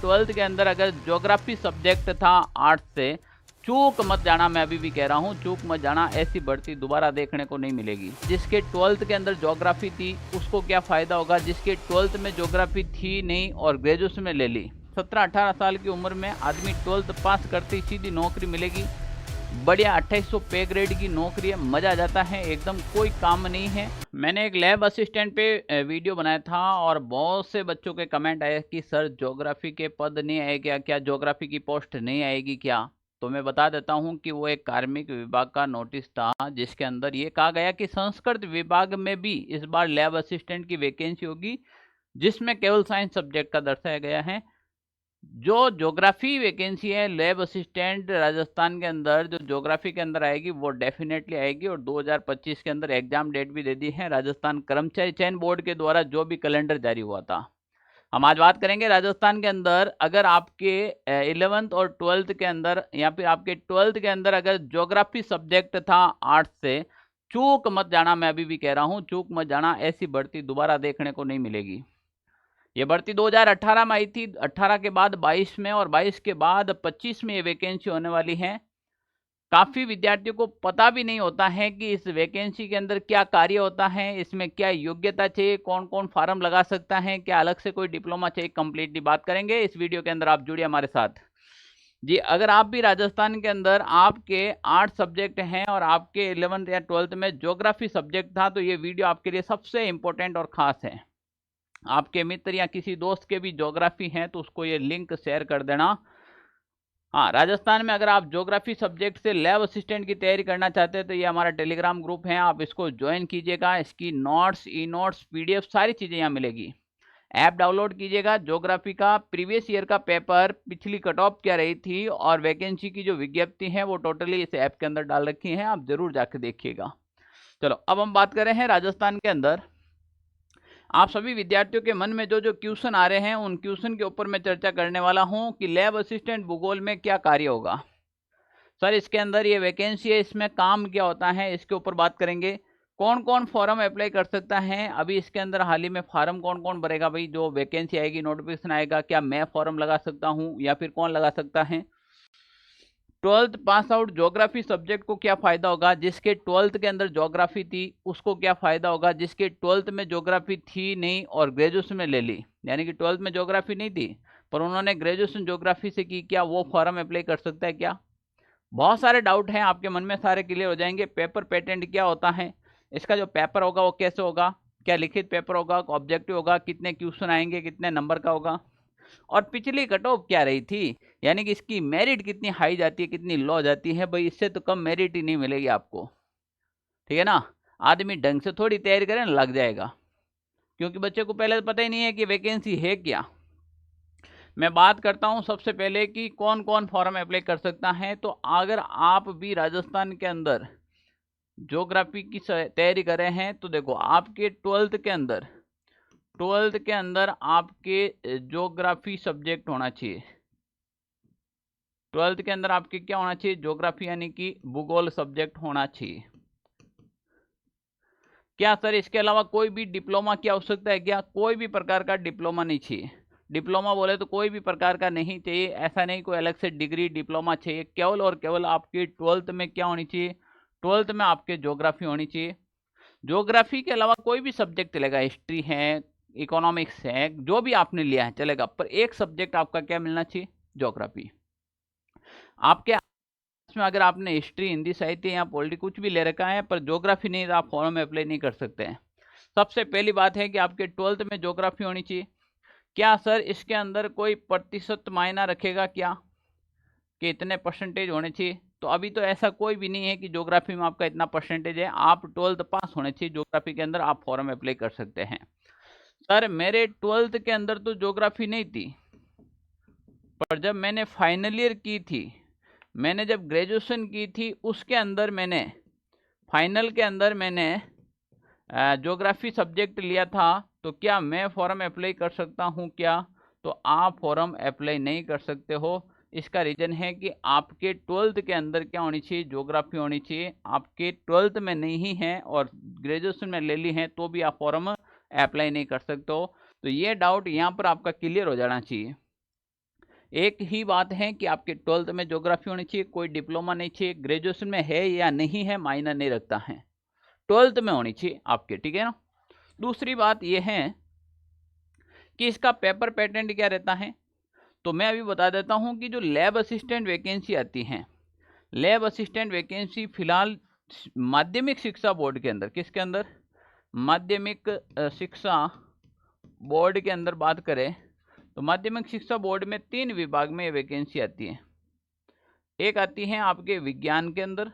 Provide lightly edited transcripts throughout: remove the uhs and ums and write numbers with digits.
Twelfth के अंदर अगर ज्योग्राफी सब्जेक्ट था आर्ट्स से, चूक मत जाना, मैं अभी भी कह रहा हूँ चूक मत जाना, ऐसी भर्ती दोबारा देखने को नहीं मिलेगी। जिसके ट्वेल्थ के अंदर ज्योग्राफी थी उसको क्या फ़ायदा होगा, जिसके ट्वेल्थ में ज्योग्राफी थी नहीं और ग्रेजुएशन में ले ली। 17-18 साल की उम्र में आदमी ट्वेल्थ पास करते ही सीधी नौकरी मिलेगी, बढ़िया 2800 पे ग्रेड की नौकरी है, मज़ा आ जाता है, एकदम कोई काम नहीं है। मैंने एक लैब असिस्टेंट पे वीडियो बनाया था और बहुत से बच्चों के कमेंट आए कि सर ज्योग्राफी के पद नहीं आए क्या, क्या ज्योग्राफी की पोस्ट नहीं आएगी क्या। तो मैं बता देता हूं कि वो एक कार्मिक विभाग का नोटिस था जिसके अंदर ये कहा गया कि संस्कृत विभाग में भी इस बार लैब असिस्टेंट की वैकेंसी होगी, जिसमें केवल साइंस सब्जेक्ट का दर्शाया गया है। जो ज्योग्राफी वैकेंसी है लैब असिस्टेंट राजस्थान के अंदर, जो ज्योग्राफी के अंदर आएगी वो डेफिनेटली आएगी, और 2025 के अंदर एग्जाम डेट भी दे दी है राजस्थान कर्मचारी चयन बोर्ड के द्वारा, जो भी कैलेंडर जारी हुआ था। हम आज बात करेंगे राजस्थान के अंदर अगर आपके 11th और 12th के अंदर या फिर आपके 12th के अंदर अगर ज्योग्राफी सब्जेक्ट था आर्ट्स से, चूक मत जाना, मैं अभी भी कह रहा हूँ चूक मत जाना, ऐसी भर्ती दोबारा देखने को नहीं मिलेगी। ये भर्ती 2018 में आई थी, 18 के बाद 22 में और 22 के बाद 25 में ये वैकेंसी होने वाली है। काफ़ी विद्यार्थियों को पता भी नहीं होता है कि इस वैकेंसी के अंदर क्या कार्य होता है, इसमें क्या योग्यता चाहिए, कौन कौन फार्म लगा सकता है, क्या अलग से कोई डिप्लोमा चाहिए, कंप्लीटली बात करेंगे इस वीडियो के अंदर। आप जुड़िए हमारे साथ जी। अगर आप भी राजस्थान के अंदर आपके 8 सब्जेक्ट हैं और आपके 11th या 12th में ज्योग्राफी सब्जेक्ट था, तो ये वीडियो आपके लिए सबसे इंपॉर्टेंट और ख़ास है। आपके मित्र या किसी दोस्त के भी ज्योग्राफी हैं तो उसको ये लिंक शेयर कर देना। हाँ, राजस्थान में अगर आप ज्योग्राफी सब्जेक्ट से लैब असिस्टेंट की तैयारी करना चाहते हैं तो ये हमारा टेलीग्राम ग्रुप है, आप इसको ज्वाइन कीजिएगा। इसकी नोट्स, ई नोट्स, पीडीएफ सारी चीज़ें यहाँ मिलेगी। ऐप डाउनलोड कीजिएगा, ज्योग्राफी का प्रीवियस ईयर का पेपर, पिछली कट ऑफ क्या रही थी और वैकेंसी की जो विज्ञप्ति है वो टोटली इस ऐप के अंदर डाल रखी है, आप जरूर जाकर देखिएगा। चलो अब हम बात कर रहे हैं राजस्थान के अंदर आप सभी विद्यार्थियों के मन में जो जो क्वेश्चन आ रहे हैं उन क्वेश्चन के ऊपर मैं चर्चा करने वाला हूं कि लैब असिस्टेंट भूगोल में क्या कार्य होगा। सर इसके अंदर ये वैकेंसी है, इसमें काम क्या होता है, इसके ऊपर बात करेंगे। कौन कौन फॉर्म अप्लाई कर सकता है, अभी इसके अंदर हाल ही में फॉर्म कौन कौन भरेगा, भाई जो वैकेंसी आएगी नोटिफिकेशन आएगा, क्या मैं फॉर्म लगा सकता हूँ या फिर कौन लगा सकता है। 12th pass out geography subject को क्या फायदा होगा, जिसके 12th के अंदर ज्योग्राफी थी उसको क्या फायदा होगा, जिसके 12th में ज्योग्राफी थी नहीं और ग्रेजुएशन में ले ली, यानी कि 12th में ज्योग्राफी नहीं थी पर उन्होंने ग्रेजुएशन ज्योग्राफी से की, क्या वो फॉर्म अप्लाई कर सकता है क्या। बहुत सारे डाउट हैं आपके मन में, सारे क्लियर हो जाएंगे। पेपर पेटेंट क्या होता है, इसका जो पेपर होगा वो कैसे होगा, क्या लिखित पेपर होगा, ऑब्जेक्टिव होगा, कितने क्वेश्चन आएंगे, कितने नंबर का होगा, और पिछली कट ऑफ क्या रही थी, यानी कि इसकी मेरिट कितनी हाई जाती है, कितनी लो जाती है। भाई इससे तो कम मेरिट ही नहीं मिलेगी आपको, ठीक है ना। आदमी ढंग से थोड़ी तैयारी करें लग जाएगा, क्योंकि बच्चे को पहले तो पता ही नहीं है कि वैकेंसी है क्या। मैं बात करता हूं सबसे पहले कि कौन कौन फॉर्म अप्लाई कर सकता है। तो अगर आप भी राजस्थान के अंदर ज्योग्राफी की तैयारी कर रहे हैं तो देखो आपके 12th के अंदर आपके ज्योग्राफी सब्जेक्ट होना चाहिए। 12th के अंदर आपके क्या होना चाहिए, ज्योग्राफी यानी कि भूगोल सब्जेक्ट होना चाहिए। क्या सर इसके अलावा कोई भी डिप्लोमा की आवश्यकता है क्या, कोई भी प्रकार का डिप्लोमा नहीं चाहिए। डिप्लोमा बोले तो कोई भी प्रकार का नहीं चाहिए, ऐसा नहीं कोई अलग से डिग्री डिप्लोमा चाहिए, केवल और केवल आपकी 12th में क्या होनी चाहिए, 12th में आपके ज्योग्राफी होनी चाहिए। ज्योग्राफी के अलावा कोई भी सब्जेक्ट चलेगा, हिस्ट्री है, इकोनॉमिक्स है, जो भी आपने लिया है चलेगा, पर एक सब्जेक्ट आपका क्या मिलना चाहिए, ज्योग्राफी। आपके में अगर आपने हिस्ट्री, हिंदी साहित्य या पॉलिटी कुछ भी ले रखा है पर ज्योग्राफी नहीं, तो आप फॉर्म में अप्लाई नहीं कर सकते हैं। सबसे पहली बात है कि आपके 12th में ज्योग्राफी होनी चाहिए। क्या सर इसके अंदर कोई प्रतिशत मायना रखेगा क्या, कि इतने परसेंटेज होने चाहिए, तो अभी तो ऐसा कोई भी नहीं है कि ज्योग्राफी में आपका इतना परसेंटेज है। आप 12th पास होने चाहिए ज्योग्राफी के अंदर, आप फॉर्म अप्लाई कर सकते हैं। सर मेरे 12th के अंदर तो ज्योग्राफी नहीं थी, पर जब मैंने फाइनल ईयर की थी, मैंने जब ग्रेजुएशन की थी उसके अंदर मैंने फाइनल के अंदर मैंने ज्योग्राफी सब्जेक्ट लिया था, तो क्या मैं फॉर्म अप्लाई कर सकता हूं क्या, तो आप फॉर्म अप्लाई नहीं कर सकते हो। इसका रीज़न है कि आपके 12th के अंदर क्या होनी चाहिए, ज्योग्राफी होनी चाहिए। आपके 12th में नहीं है और ग्रेजुएशन में ले ली है तो भी आप फॉर्म अप्लाई नहीं कर सकते हो। तो ये डाउट यहाँ पर आपका क्लियर हो जाना चाहिए। एक ही बात है कि आपके 12th में ज्योग्राफी होनी चाहिए, कोई डिप्लोमा नहीं चाहिए, ग्रेजुएशन में है या नहीं है मायना नहीं रखता है, 12th में होनी चाहिए आपके, ठीक है ना। दूसरी बात यह है कि इसका पेपर पैटर्न क्या रहता है, तो मैं अभी बता देता हूं कि जो लैब असिस्टेंट वैकेंसी आती है, लैब असिस्टेंट वैकेंसी फिलहाल माध्यमिक शिक्षा बोर्ड के अंदर, किसके अंदर, माध्यमिक शिक्षा बोर्ड के अंदर बात करें तो माध्यमिक शिक्षा बोर्ड में 3 विभाग में वैकेंसी आती है। एक आती है आपके विज्ञान के अंदर,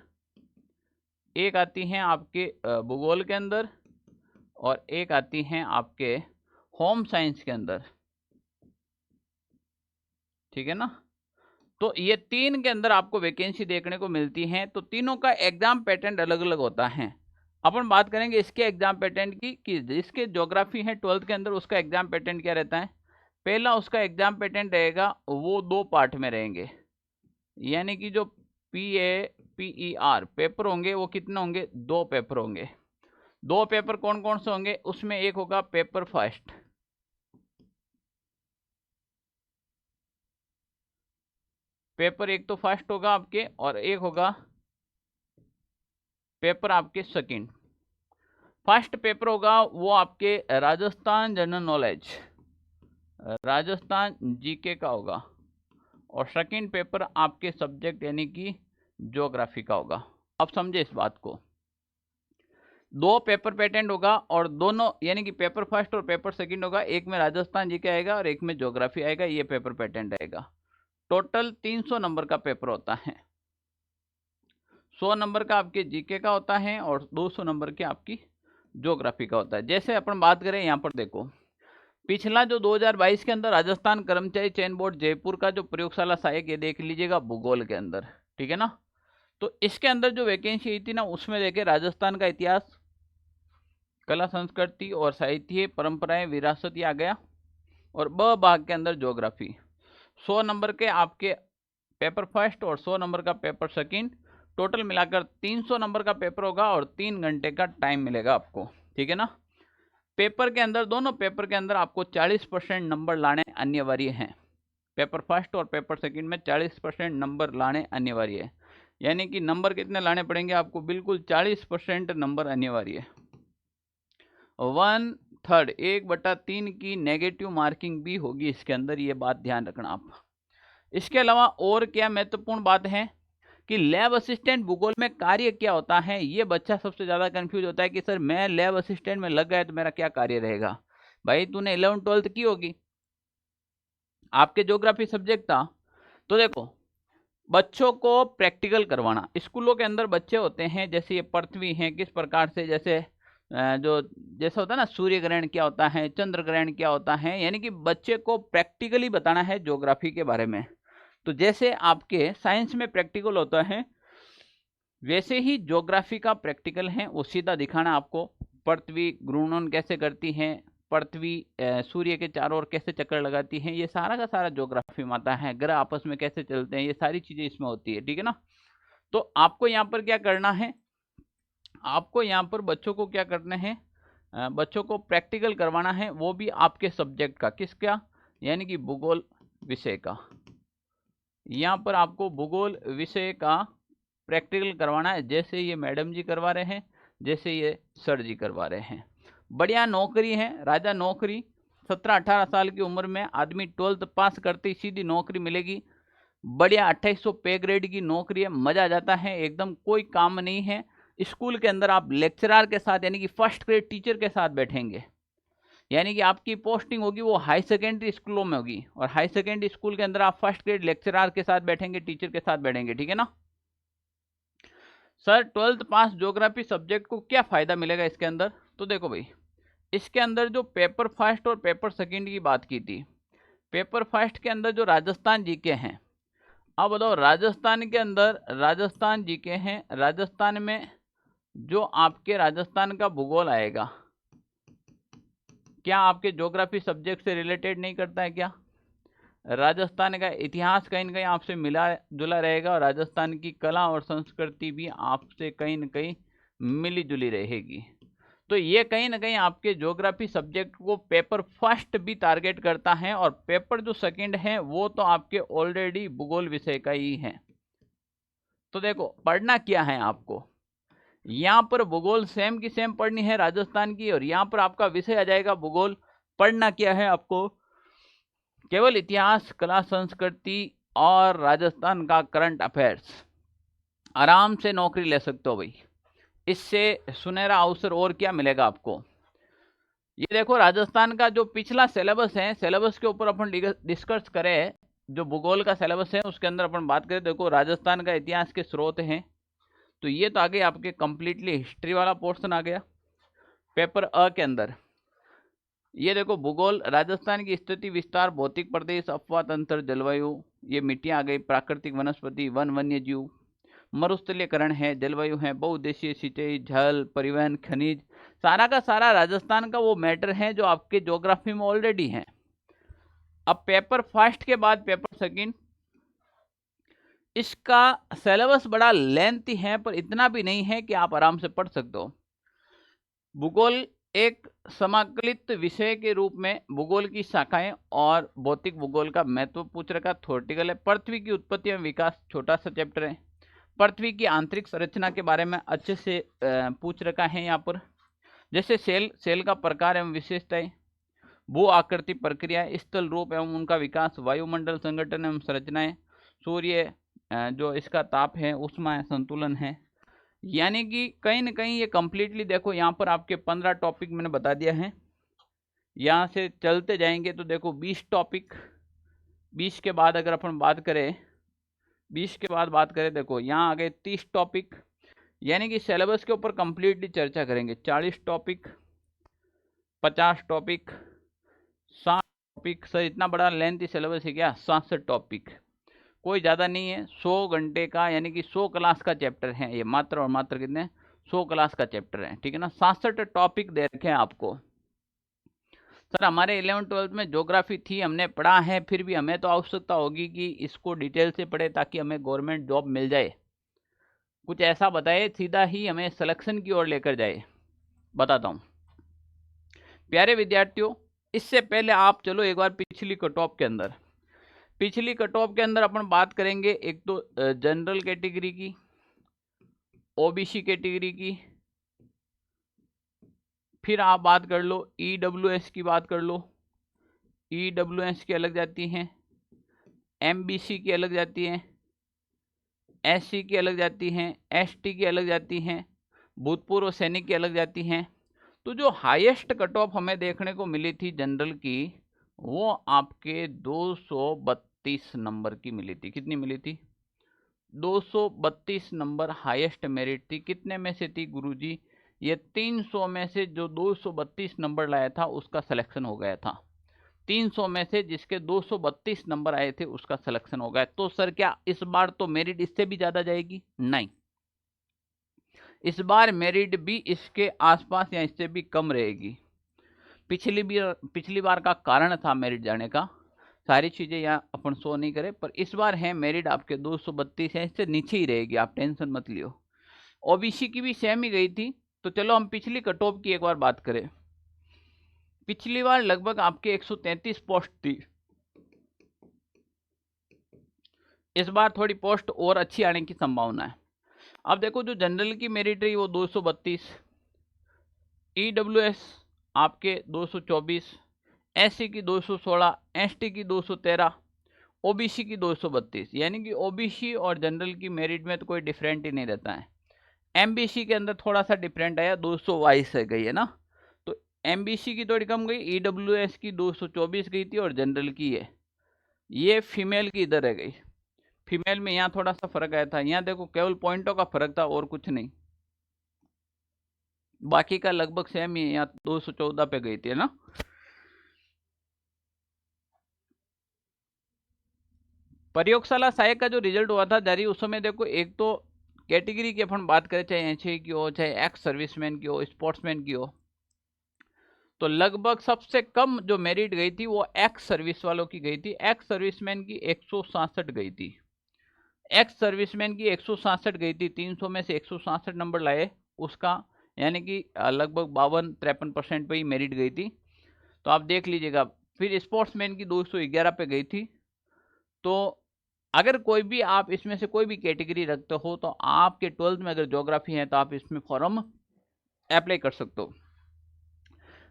एक आती है आपके भूगोल के अंदर, और एक आती है आपके होम साइंस के अंदर, ठीक है ना। तो ये 3 के अंदर आपको वैकेंसी देखने को मिलती है। तो तीनों का एग्जाम पैटर्न अलग अलग होता है। अपन बात करेंगे इसके एग्जाम पैटर्न की कि जिसके ज्योग्राफी है 12th के अंदर, उसका एग्जाम पैटर्न क्या रहता है। पहला उसका एग्जाम पैटर्न रहेगा, वो 2 पार्ट में रहेंगे, यानी कि जो PAPER पेपर होंगे वो कितने होंगे, 2 पेपर होंगे। 2 पेपर कौन कौन से होंगे, उसमें एक होगा पेपर फर्स्ट, पेपर एक तो फर्स्ट होगा आपके, और एक होगा पेपर आपके सेकंड। फर्स्ट पेपर होगा वो आपके Rajasthan general knowledge, Rajasthan GK का होगा, और सेकंड पेपर आपके सब्जेक्ट यानी कि ज्योग्राफी का होगा। अब समझे इस बात को, 2 पेपर पैटर्न होगा, और दोनों यानी कि पेपर फर्स्ट और पेपर सेकंड होगा, एक में राजस्थान जीके आएगा और एक में ज्योग्राफी आएगा, ये पेपर पैटर्न रहेगा। टोटल 300 नंबर का पेपर होता है, 100 नंबर का आपके जीके का होता है और 200 नंबर के आपकी ज्योग्राफी का होता है। जैसे अपन बात करें यहाँ पर देखो, पिछला जो 2022 के अंदर राजस्थान कर्मचारी चयन बोर्ड जयपुर का जो प्रयोगशाला सहायक, ये देख लीजिएगा भूगोल के अंदर, ठीक है ना। तो इसके अंदर जो वैकेंसी आई थी ना, उसमें देखे राजस्थान का इतिहास, कला संस्कृति और साहित्य, परंपराएं, विरासत ये आ गया, और ब भाग के अंदर ज्योग्राफी। 100 नंबर के आपके पेपर फर्स्ट और 100 नंबर का पेपर सेकंड, टोटल मिलाकर 300 नंबर का पेपर होगा और 3 घंटे का टाइम मिलेगा आपको, ठीक है ना। पेपर के अंदर, दोनों पेपर के अंदर आपको 40% नंबर लाने अनिवार्य हैं। पेपर फर्स्ट और पेपर सेकंड में 40% नंबर लाने अनिवार्य है, यानी कि नंबर कितने लाने पड़ेंगे आपको, बिल्कुल 40% नंबर अनिवार्य है। 1/3 1/3 की नेगेटिव मार्किंग भी होगी इसके अंदर, ये बात ध्यान रखना आप। इसके अलावा और क्या महत्वपूर्ण बात है कि लैब असिस्टेंट भूगोल में कार्य क्या होता है, ये बच्चा सबसे ज़्यादा कंफ्यूज होता है कि सर मैं लैब असिस्टेंट में लग गया तो मेरा क्या कार्य रहेगा। भाई तूने 11th 12th की होगी, आपके ज्योग्राफी सब्जेक्ट था, तो देखो बच्चों को प्रैक्टिकल करवाना, स्कूलों के अंदर बच्चे होते हैं, जैसे ये पृथ्वी हैं किस प्रकार से, जैसे जो जैसा होता है ना, सूर्य ग्रहण क्या होता है, चंद्र ग्रहण क्या होता है, यानी कि बच्चे को प्रैक्टिकली बताना है ज्योग्राफी के बारे में। तो जैसे आपके साइंस में प्रैक्टिकल होता है, वैसे ही ज्योग्राफी का प्रैक्टिकल है, वो सीधा दिखाना आपको, पृथ्वी घूर्णन कैसे करती है, पृथ्वी सूर्य के चारों ओर कैसे चक्कर लगाती है, ये सारा का सारा ज्योग्राफी में आता है। ग्रह आपस में कैसे चलते हैं, ये सारी चीजें इसमें होती है, ठीक है ना। तो आपको यहाँ पर क्या करना है, आपको यहाँ पर बच्चों को क्या करना है, बच्चों को प्रैक्टिकल करवाना है, वो भी आपके सब्जेक्ट का, किसका, यानी कि भूगोल विषय का। यहाँ पर आपको भूगोल विषय का प्रैक्टिकल करवाना है, जैसे ये मैडम जी करवा रहे हैं, जैसे ये सर जी करवा रहे हैं। बढ़िया नौकरी है, राजा नौकरी, 17-18 साल की उम्र में आदमी 12th पास करते ही सीधी नौकरी मिलेगी। बढ़िया 2800 पे ग्रेड की नौकरी है, मजा आ जाता है एकदम, कोई काम नहीं है। स्कूल के अंदर आप लेक्चरर के साथ यानी कि फर्स्ट ग्रेड टीचर के साथ बैठेंगे, यानी कि आपकी पोस्टिंग होगी वो हाई सेकेंडरी स्कूलों में होगी, और हाई सेकेंडरी स्कूल के अंदर आप फर्स्ट ग्रेड लेक्चरर के साथ बैठेंगे, टीचर के साथ बैठेंगे, ठीक है ना। सर 12th पास ज्योग्राफी सब्जेक्ट को क्या फायदा मिलेगा इसके अंदर, तो देखो भाई, इसके अंदर जो पेपर फर्स्ट और पेपर सेकंड की बात की थी, पेपर फर्स्ट के अंदर जो राजस्थान जीके हैं, अब बताओ राजस्थान के अंदर राजस्थान जीके हैं, राजस्थान में जो आपके राजस्थान का भूगोल आएगा, क्या आपके ज्योग्राफी सब्जेक्ट से रिलेटेड नहीं करता है क्या। राजस्थान का इतिहास कहीं ना कहीं आपसे मिला जुला रहेगा, और राजस्थान की कला और संस्कृति भी आपसे कहीं ना कहीं मिली जुली रहेगी। तो ये कहीं ना कहीं आपके ज्योग्राफी सब्जेक्ट को पेपर फर्स्ट भी टारगेट करता है, और पेपर जो सेकंड है वो तो आपके ऑलरेडी भूगोल विषय का ही है। तो देखो पढ़ना क्या है आपको, यहाँ पर भूगोल सेम की सेम पढ़नी है राजस्थान की, और यहाँ पर आपका विषय आ जाएगा भूगोल। पढ़ना क्या है आपको, केवल इतिहास, कला, संस्कृति और राजस्थान का करंट अफेयर्स। आराम से नौकरी ले सकते हो भाई, इससे सुनहरा अवसर और क्या मिलेगा आपको। ये देखो राजस्थान का जो पिछला सिलेबस है, सिलेबस के ऊपर अपन डिस्कस करें, जो भूगोल का सिलेबस है उसके अंदर अपन बात करें, देखो राजस्थान का इतिहास के स्रोत हैं, तो ये तो आगे आपके कंप्लीटली हिस्ट्री वाला पोर्शन आ गया पेपर अ के अंदर। ये देखो भूगोल, राजस्थान की स्थिति, विस्तार, भौतिक प्रदेश, अपवाद, अंतर, जलवायु, ये मिट्टियाँ आ गई, प्राकृतिक वनस्पति, वन, वन्य जीव, मरुस्थलीकरण है, जलवायु है, बहुउद्देशीय सिंचाई, जल परिवहन, खनिज, सारा का सारा राजस्थान का वो मैटर है जो आपके ज्योग्राफी में ऑलरेडी है। अब पेपर फर्स्ट के बाद पेपर सेकंड, इसका सिलेबस बड़ा लेंथी है पर इतना भी नहीं है कि आप आराम से पढ़ सकते हो। भूगोल एक समाकलित विषय के रूप में भूगोल की शाखाएं और भौतिक भूगोल का महत्व पूछ रखा, थ्योरेटिकल है। पृथ्वी की उत्पत्ति एवं विकास छोटा सा चैप्टर है। पृथ्वी की आंतरिक संरचना के बारे में अच्छे से पूछ रखा है यहाँ पर, जैसे सेल का प्रकार एवं विशेषताएं, भू आकृति प्रक्रिया, स्थल रूप एवं उनका विकास, वायुमंडल संगठन एवं संरचनाएं, सूर्य जो इसका ताप है, ऊष्मा संतुलन है। यानी कि कहीं ना कहीं ये कंप्लीटली देखो यहाँ पर आपके 15 टॉपिक मैंने बता दिया है। यहाँ से चलते जाएंगे तो देखो 20 टॉपिक, 20 के बाद अगर अपन बात करें, 20 के बाद बात करें, देखो यहाँ आ गए 30 टॉपिक, यानी कि सिलेबस के ऊपर कंप्लीटली चर्चा करेंगे। 40 टॉपिक, 50 टॉपिक, 60 टॉपिक, सर इतना बड़ा लेंथी सिलेबस है क्या? 67 टॉपिक, कोई ज़्यादा नहीं है। 100 घंटे का यानी कि 100 क्लास का चैप्टर है ये, मात्र और मात्र कितने? 100 क्लास का चैप्टर है, ठीक है ना। 67 टॉपिक दे रखे हैं आपको। सर हमारे 11th-12th में ज्योग्राफी थी, हमने पढ़ा है, फिर भी हमें तो आवश्यकता होगी कि इसको डिटेल से पढ़े ताकि हमें गवर्नमेंट जॉब मिल जाए। कुछ ऐसा बताए सीधा ही हमें सिलेक्शन की ओर लेकर जाए। बताता हूँ प्यारे विद्यार्थियों, इससे पहले आप चलो एक बार पिछली कट ऑफ के अंदर, पिछली कट ऑफ के अंदर अपन बात करेंगे एक तो जनरल कैटेगरी की, ओबीसी कैटेगरी की, फिर आप बात कर लो ईडब्ल्यूएस की बात कर लो, ईडब्ल्यूएस की अलग जाती हैं, एमबीसी की अलग जाती हैं, एससी की अलग जाती हैं, एसटी की अलग जाती हैं, भूतपूर्व सैनिक की अलग जाती हैं। तो जो हाईएस्ट कट ऑफ हमें देखने को मिली थी जनरल की, वो आपके 232 नंबर की मिली थी। कितनी मिली थी? 232 नंबर हाईएस्ट मेरिट थी। कितने में से थी गुरुजी? ये 300 में से जो 232 नंबर लाया था उसका सिलेक्शन हो गया था। 300 में से जिसके 232 नंबर आए थे उसका सिलेक्शन हो गया। तो सर क्या इस बार तो मेरिट इससे भी ज़्यादा जाएगी? नहीं, इस बार मेरिट भी इसके आसपास या इससे भी कम रहेगी। पिछली बार का कारण था मेरिट जाने का, सारी चीज़ें यहाँ अपन शो नहीं करें, पर इस बार है मेरिट आपके 232 है, इससे नीचे ही रहेगी, आप टेंशन मत लियो। ओबीसी की भी सेम ही गई थी। तो चलो हम पिछली कट ऑफ की एक बार बात करें। पिछली बार लगभग आपके 133 पोस्ट थी, इस बार थोड़ी पोस्ट और अच्छी आने की संभावना है। अब देखो जो जनरल की मेरिट रही वो 232, ईडब्ल्यूएस आपके 224, एससी की 216, एसटी की 213, ओबीसी की 232। यानी कि ओबीसी और जनरल की मेरिट में तो कोई डिफरेंट ही नहीं रहता है। एमबीसी के अंदर थोड़ा सा डिफरेंट आया, 222 से गई है ना, तो एमबीसी की थोड़ी कम गई, ईडब्ल्यूएस की 224 गई थी और जनरल की ये फीमेल की इधर रह गई। फीमेल में यहाँ थोड़ा सा फर्क आया था, यहाँ देखो केवल पॉइंटों का फर्क था और कुछ नहीं, बाकी का लगभग सेम ही। यहाँ 214 पे गई थी ना। प्रयोगशाला सहायक का जो रिजल्ट हुआ था जारी, उस समय देखो एक तो कैटेगरी की अपन बात करें, चाहे एचए की हो, चाहे एक्स सर्विसमैन की हो, स्पोर्ट्समैन की हो, तो लगभग सबसे कम जो मेरिट गई थी वो एक्स सर्विस वालों की गई थी। एक्स सर्विसमैन की 167 गई थी, एक्स सर्विसमैन की 167 गई थी। 300 में से 167 नंबर लाए, उसका यानी कि लगभग 52-53% पे ही मेरिट गई थी। तो आप देख लीजिएगा। फिर स्पोर्ट्समैन की 211 पे गई थी। तो अगर कोई भी आप इसमें से कोई भी कैटेगरी रखते हो तो आपके 12th में अगर ज्योग्राफी है तो आप इसमें फॉर्म अप्लाई कर सकते हो।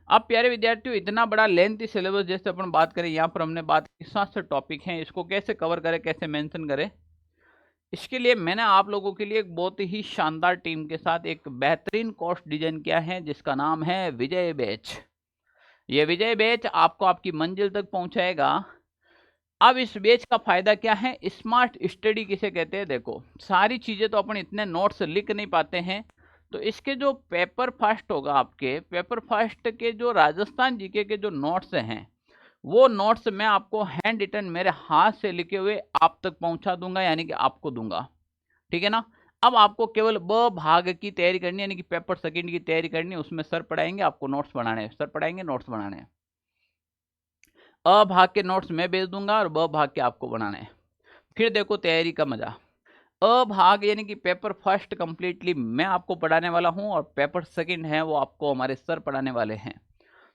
अब प्यारे विद्यार्थियों, इतना बड़ा लेंथी सिलेबस जैसे अपन बात करें, यहाँ पर हमने बात की 7 टॉपिक हैं, इसको कैसे कवर करें, कैसे मेंशन करें, इसके लिए मैंने आप लोगों के लिए एक बहुत ही शानदार टीम के साथ एक बेहतरीन कोर्स डिजाइन किया है जिसका नाम है विजय बैच। ये विजय बैच आपको आपकी मंजिल तक पहुंचाएगा। अब इस बैच का फायदा क्या है, स्मार्ट स्टडी किसे कहते हैं। देखो, सारी चीजें तो अपन इतने नोट्स लिख नहीं पाते हैं, तो इसके जो पेपर फर्स्ट होगा, आपके पेपर फर्स्ट के जो राजस्थान जीके के जो नोट्स हैं, वो नोट्स मैं आपको हैंड रिटन मेरे हाथ से लिखे हुए आप तक पहुंचा दूंगा, यानी कि आपको दूंगा। ठीक है ना। अब आपको केवल ब भाग की तैयारी करनी है, यानी कि पेपर सेकंड की तैयारी करनी है। उसमें सर पढ़ाएंगे, आपको नोट्स बनाने हैं, सर पढ़ाएंगे, नोट्स बनाने हैं। अ भाग के नोट्स मैं भेज दूंगा और ब भाग के आपको बनाने हैं। फिर देखो तैयारी का मजा। अ भाग यानी कि पेपर फर्स्ट कंप्लीटली मैं आपको पढ़ाने वाला हूं और पेपर सेकंड है वो आपको हमारे सर पढ़ाने वाले हैं।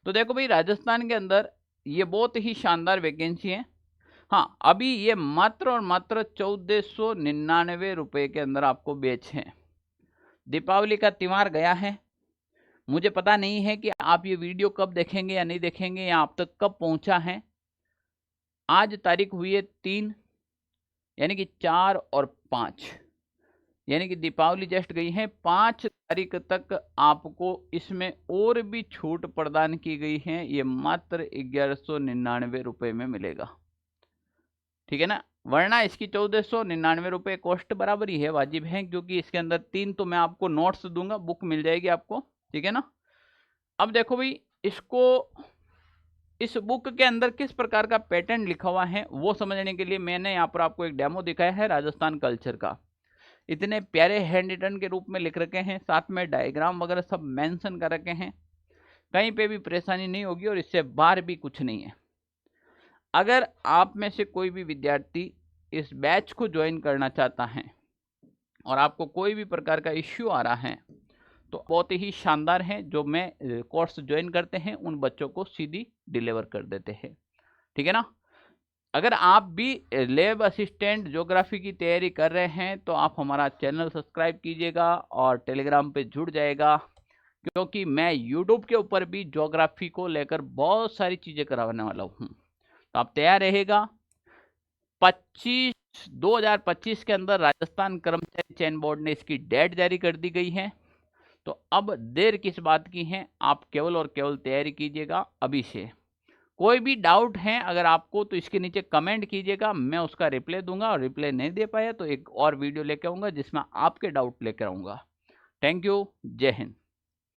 तो देखो भाई, राजस्थान के अंदर ये बहुत ही शानदार वैकेंसी है। हाँ, अभी ये मात्र और मात्र 1499 रुपए के अंदर आपको बेच है। दीपावली का त्योहार गया है, मुझे पता नहीं है कि आप ये वीडियो कब देखेंगे या नहीं देखेंगे, या आप तक कब पहुंचा है। आज तारीख हुई है 3, यानी कि 4 और 5, यानी कि दीपावली जस्ट गई है। 5 तारीख तक आपको इसमें और भी छूट प्रदान की गई है। ये मात्र 1199 रुपए में मिलेगा। ठीक है ना, वरना इसकी 1499 रुपए कॉस्ट बराबर ही है, वाजिब है, क्योंकि इसके अंदर 3 तो मैं आपको नोट्स दूंगा, बुक मिल जाएगी आपको। ठीक है ना। अब देखो भाई, इसको इस बुक के अंदर किस प्रकार का पैटर्न लिखा हुआ है वो समझने के लिए मैंने यहाँ पर आपको एक डेमो दिखाया है राजस्थान कल्चर का। इतने प्यारे हैंड रिटन के रूप में लिख रखे हैं, साथ में डायग्राम वगैरह सब मेंशन कर रखे हैं, कहीं पे भी परेशानी नहीं होगी और इससे बाहर भी कुछ नहीं है। अगर आप में से कोई भी विद्यार्थी इस बैच को ज्वाइन करना चाहता है और आपको कोई भी प्रकार का इश्यू आ रहा है, तो बहुत ही शानदार है, जो मैं कोर्स ज्वाइन करते हैं उन बच्चों को सीधी डिलीवर कर देते हैं। ठीक है ना। अगर आप भी लैब असिस्टेंट ज्योग्राफी की तैयारी कर रहे हैं तो आप हमारा चैनल सब्सक्राइब कीजिएगा और टेलीग्राम पे जुड़ जाएगा, क्योंकि मैं यूट्यूब के ऊपर भी ज्योग्राफी को लेकर बहुत सारी चीज़ें कराने वाला हूँ। तो आप तैयार रहेगा। 2025 के अंदर राजस्थान कर्मचारी चयन बोर्ड ने इसकी डेट जारी कर दी गई है। तो अब देर किस बात की है, आप केवल और केवल तैयारी कीजिएगा अभी से। कोई भी डाउट है अगर आपको तो इसके नीचे कमेंट कीजिएगा, मैं उसका रिप्लाई दूंगा, और रिप्लाई नहीं दे पाया तो एक और वीडियो लेकर आऊँगा जिसमें आपके डाउट लेकर आऊँगा। थैंक यू, जय हिंद।